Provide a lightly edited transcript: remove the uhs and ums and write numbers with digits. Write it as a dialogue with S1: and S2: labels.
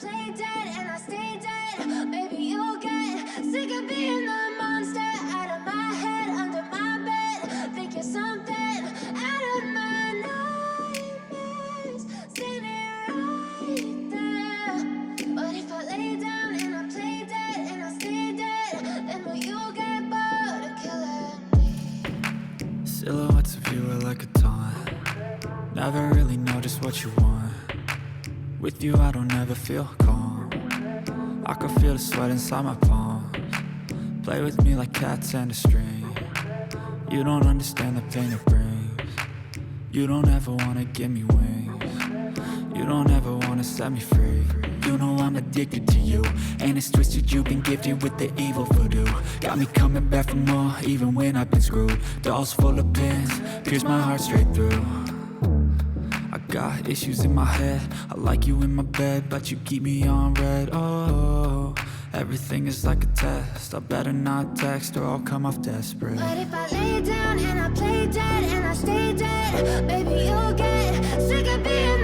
S1: play dead and I stay dead. Maybe you'll get sick of being the monster out of my head, under my bed. Think you're something out of my nightmares. Standing right there. But if I lay down and I play dead and I stay dead, then will you get bored of killing me?
S2: Silhouettes of you are like a taunt. Never really know just what you want. With you I don't ever feel calm. I can feel the sweat inside my palms. Play with me like cats and a string. You don't understand the pain it brings. You don't ever wanna give me wings. You don't ever wanna set me free. You know I'm addicted to you, and it's twisted, you've been gifted with the evil voodoo. Got me coming back for more, even when I've been screwed. Dolls full of pins, pierce my heart straight through. I got issues in my head, I like you in my bed, but you keep me on red. Oh, everything is like a test, I better not text or I'll come off desperate.
S1: But if I lay down and I play dead and I stay dead, baby you'll get sick of being